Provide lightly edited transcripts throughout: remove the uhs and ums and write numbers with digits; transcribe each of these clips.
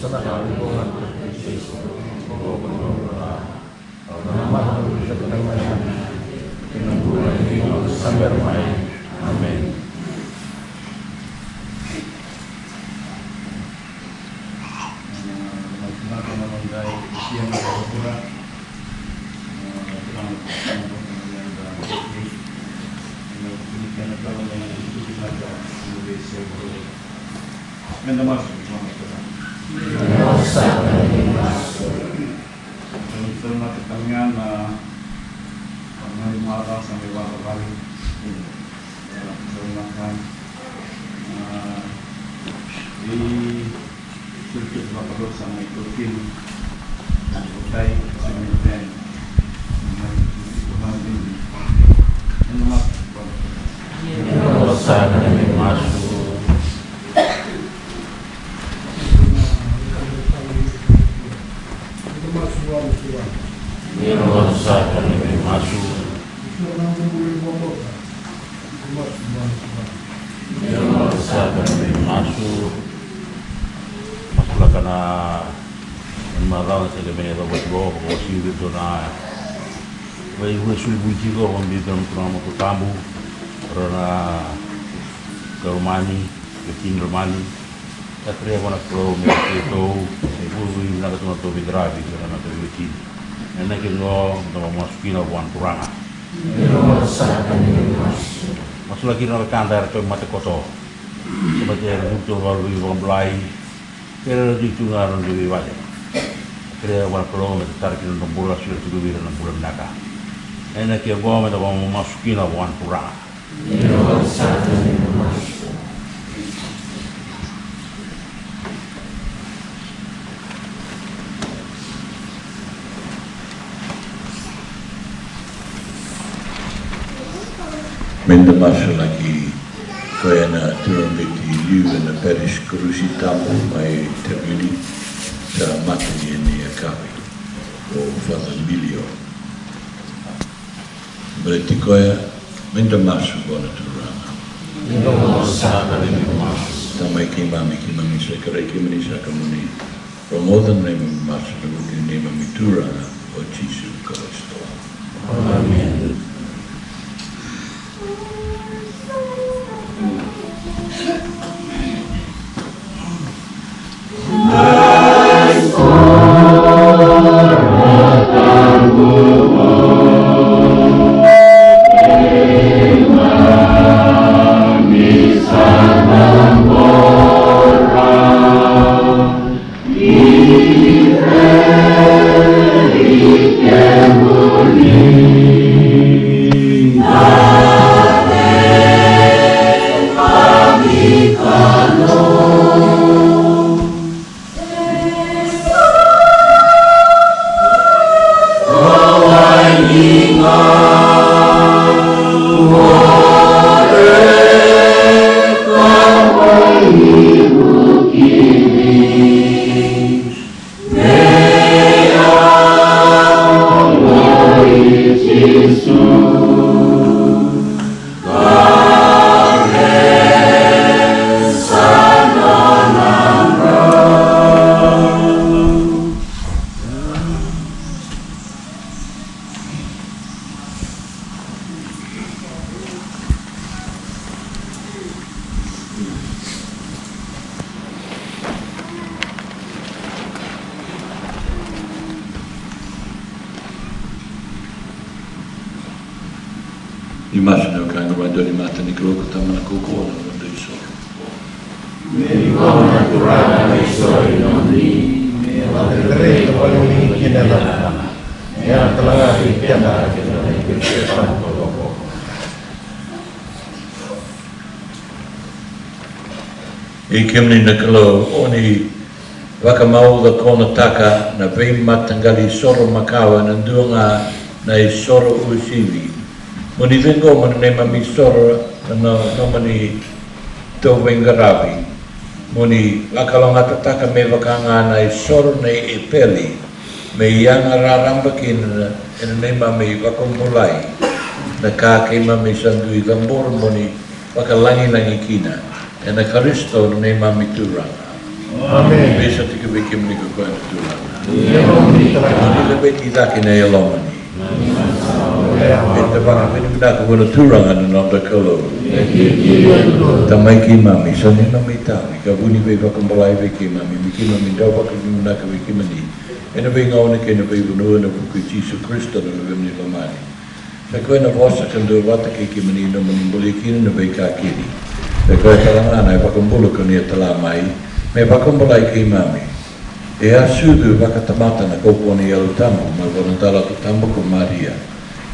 sana hubungan Kristus. Nama kita kenal sampai rumah. Amin. Terima pertanyaan pengen marah sampai berapa kali menggunakan di sirkuit berapa sama ikutin utai sementara ini mas dosa kami masuk dosa kami masuk dosa kami masuk masuklah karena malah saya kami ada buat posisi itu na bayi gue sulit bunyi kok ambil dalam kurang waktu tamu karena ke Romani ke King Romani saya teriak mana pro itu ibu nak tu nak bidragi karena terlibat enak kita mau masukin awan kurang masuk lagi nak kantor tu mata kotor seperti yang itu baru ibu belai kira itu ngaran di bawah kira awan pro tarik kita bola sudah tu di dalam bola naga enak kita mau masukin awan kurang Menda masa lagi kaya na turambiti liu na parish kurusi tamu mai termini sa matani ni akawi o Father Emilio. Berarti kaya menda masa bona turana. Tamai ki mami sa karai ki mani sa kamuni. Promodan na masa na bukin ni mami turana o Jesu Kristo. Amin. Imagină că în urmă de limată Nicolo că tam na cocoa no do isso. Nell'uomo naturale dei suoi nonni, nella terreno qualunque che nella lana, e alla telaga ricchiata che non è più fatto dopo. I kimni na kalo oni wakamau da kona taka na vei matangali soro makawa na duanga na i soro usivi. Moni vengo mana ne mami soro na mani tau vengaravi. Moni wakalonga tataka me wakanga na i soro na i peli. Me ianga raramba kina na ne mami wakumbulai. Na ka ke mami sandu i gambor moni wakalangi langi kina. E na Karisto ne mami turanga. Amen. Besa tika beki mani ko koe na tūranga. Ia Mani le beti laki nei alomani. E te waka meni minaka wana tūranga na nonda kalo. Ta mai ki mami, sa ni mami tāmi, ka wuni vei wakambalai vei ki mami, mi ki mami dau waka mi minaka vei ki mani. E na vei ngaone ke na vei wanua na vuku i Jisu Christo na vei mani lamani. Sa koe na wasa kandua wata ke ki mani na mani mbole kina na vei ka kiri. Sa koe talangana e wakambulu ka ni tala mai, me wakambalai ki mami. E a sudu wakatamata na kauponi alu tambu, ma wanantala tu tambu ko Maria.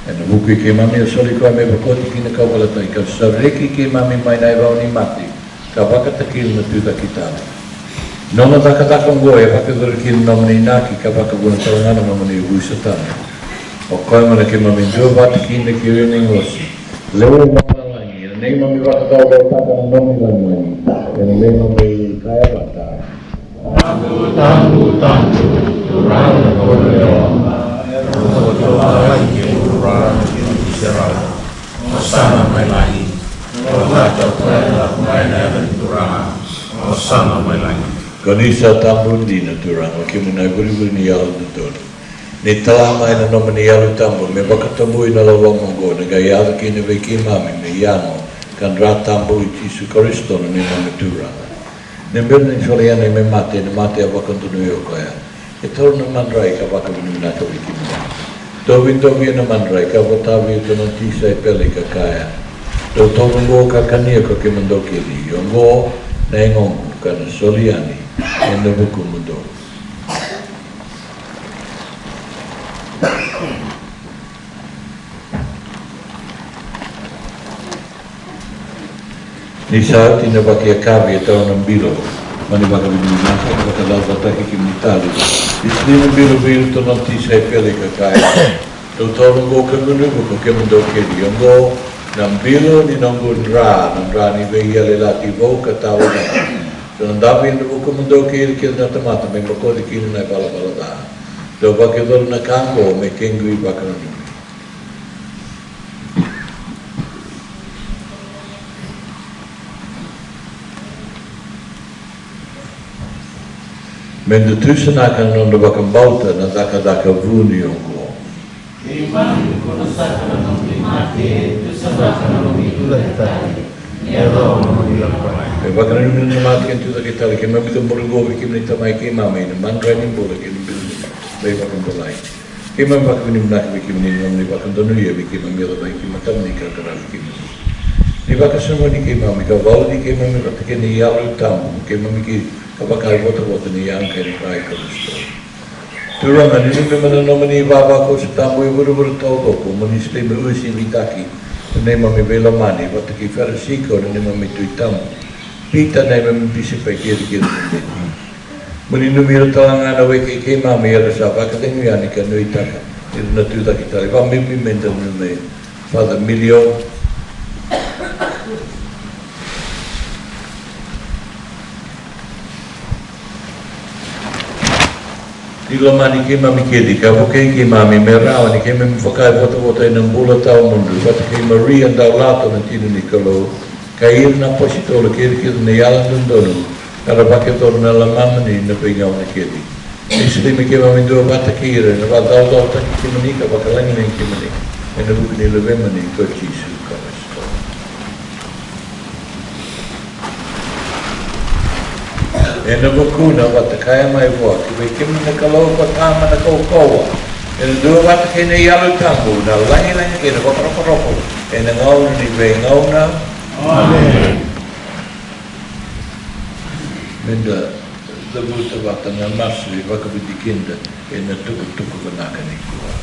E na vuku i ke mami a soli koe me wakoti ki na kawalatai, ka sareki ke mami mai nai wau ni mati, ka wakatakil na tuta ki tali. Nona taka ngoe, wakadurikil na mani naki, ka wakabuna talangana na mani uisatana. O koe mana ke mami dua wataki na ki rini ngosi. Lewa mana langi, na nei mami wakatau wau taka na mami langi, e na nei mami kaya wata. Tambu, turanga koleoma, rotoa ke urana ke Israel. Osana mai langi, rotato kwela mai na turanga. Osana mai langi. Kanisa tambu na turanga, ke muna guri ni alu tutor. Ni talama ina noma ni alu tambu, me wakatamu ina lolomongo, na gayada ki na veki mami, me yano, kan ra tambu i Jisu Kristo na ni mami turanga. Ne mbena ni soliana me mate a wakantunu yo koea. E tau na mandrai ka wakavinu na ka wiki muna. Towi na mandrai ka watawi uto na tisa e pele ka kaya. Tau ngo ka kania ko ke mandoki li. Yo ngo na engongu ka na soliani e na wuku mundo. Ni saati na wakia kavi e tau na mbilo. Mani waka vini nasa, waka lau wataki ki mitali. Isni na mbilo viru tono tisa e pele ka kaya. Tau tau ngo ka munuku ko ke mundo kedi. Ngo na mbilo ni nongo ndra ni vei ale lati vau ka tau na. So nandawi na wuka mundo kedi ki na tamata, me makodi ki na bala da. Tau waka dolu na kango me kengu i waka na numi. Men de tussenakan on de wakambauta na daka vuni ongo. Imam kuna saka na nongi mati, tusabaka na nongi tulatari. Ero nongi lakwai. E wakana nungi na mati kan tuta kitali, ke mabito murugovi kim ni tamai ke mami na mandra ni mbola ke ni bilu. Bei wakambolai. Ke mami wakani mnaki kim ni nomni wakandanuya kim mami la bai kim matam ni kakara kim ni. Ni wakasama ni ke mami, ka wau ni ke mami watake ni yalu tamu, ke mami ki kapakai wata ni yang kari kai kalisto. Turanga ni nume mana nomani baba ko sa tambu i wuru tau toko, mani slime usi vitaki, ne mami vela mani, wata ki farasiko, ne mami tui tamu. Pita ne mami bisipai kiri mendeti. Mani numira talangana weke ke mami ala sa wakatengu yani ka nui taka, na tutaki tali, wa mimi menda nume, Father Milio, Ilo mani ke mami kedi, ka whakei ke mami me rawa ni ke mami whakai wata i mbula tau mundu, wata ke Maria ndau lato na tinu ni kalo, ka ira na positola kedi kedi na yala ndondonu, kara wake toro na la mama ni na pingau na kedi. Isli me ke mami dua wata ke ira, na wata au taki ke mani ka wakalangi na ke mani, e na buki ni lewe mani ko Jisu Kristo. E na wakuna wata kaya mai wā, ki wei kimi na kalau pa tāma na kaukaua. E na dua wata ke na yalu tambu, na langi ke na wakaroko, e na ngauna ni wei ngauna. Amen. Menda, da wuta wata na masu i wakawiti kinda, e na tuku wanaka ni kua.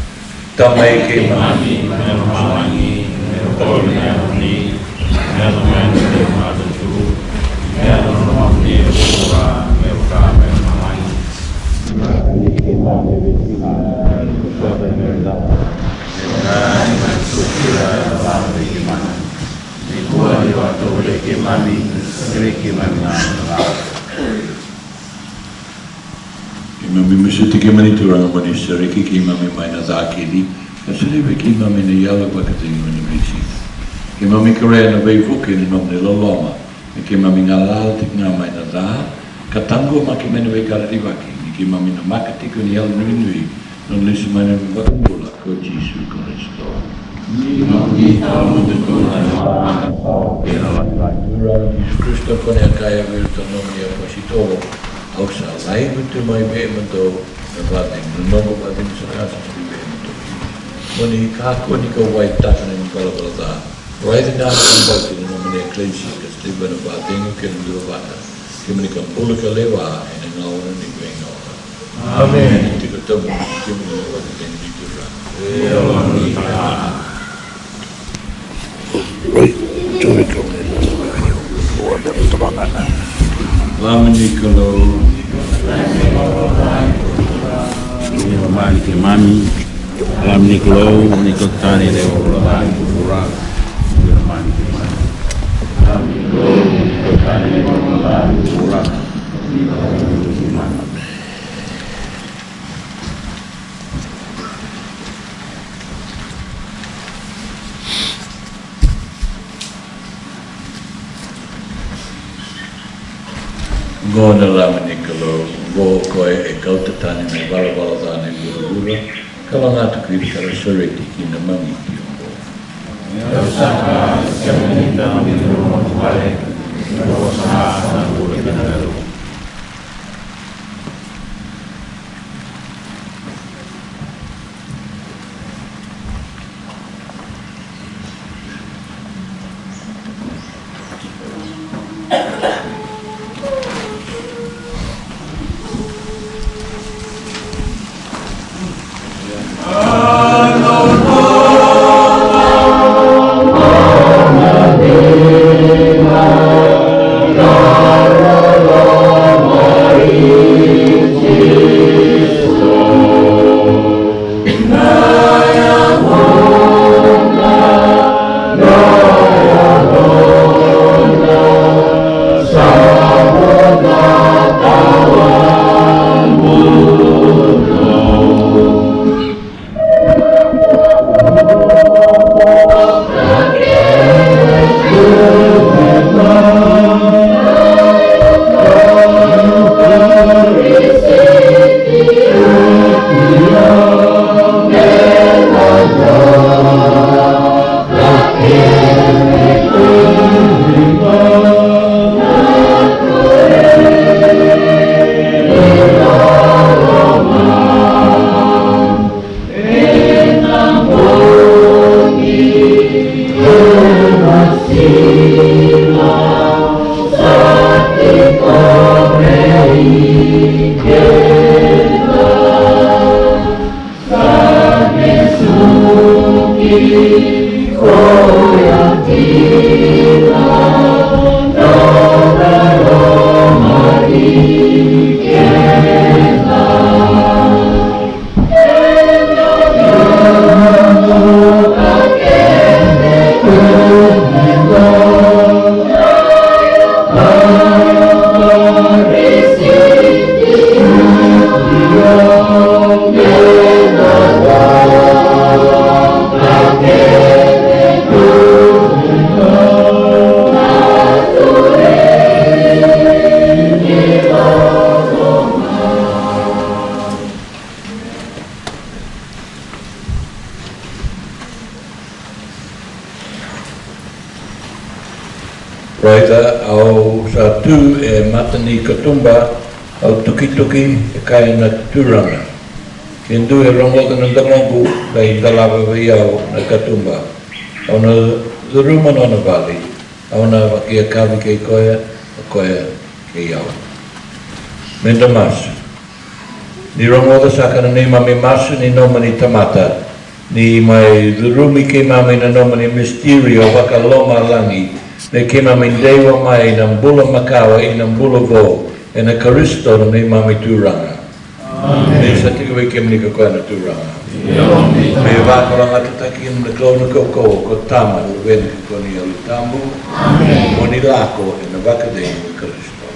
Tamai ke mami. Mero malangi, mero kori ni, mero meni te madatu, mero nomni ura, mero ka mero malangi. Ni ke mami vekina, kore mero da. Ni mansukira da veki mana. Ni kua ni wato veki mami, veki mami na. Mami musuti ke mani turanga mani sariki ke mami mai na zakili, ka sariwe ke mami na yala wakatingi mani visi. Ke mami karea na vei vuke ni nomne loloma, e ke mami ngā laltik ngā mai na rā, Katango maki mene wei karariwaki, ni ki mamina makatiko ni helu nui nui, non lisu mana wakambula ko Jesu Kristo. Ni mamita mutukuna na kira lakai. Turang Jesu Kristo kone akaya virta nomi ya pasitowo, au sa lai butu mai be mento na vating, nongo vating sa kasa sa be mento. Moni kako ni ka wai takana ni kalabalata. Right now, I'm going to nominate Ecclesia, because they were about things you can do about it. Kimani kan pula ka lewa, and now we're in the green order. Amen. Tika tabu, kimani what the thing you do right. Right, joy come in. What the tabana. Lamenikalo. Mani ke mami, lamenikalo, nikotani de orang kurang. Go na lamenikalo, go koe e kautatani me wala buru kalangatu kiri kara soreti ki na mangi ki ongo. Saka kemenita minum balik, berusaha sanggup kita lalu. Raita au satu e matani katumba au tuki-tuki e kai na turanga. Kendu e rongo kana tarongu dai talawa vai au na katumba. Au na zuruma no na vali. Au na wakia kawi kei koea kei au. Menda masu. Ni rongo da sakana ni mami masu ni nomani tamata. Ni mai zurumi kei mami na nomani misterio waka loma langi. Ne kema mindewa mai na mbula makawa i na mbula vo e na karisto na mami turanga. Me sa tika wei kema nika koe na turanga. Me wakoranga tataki na klona koko ko tama uwene koni alu tambu. Moni lako e na wakadei na karisto.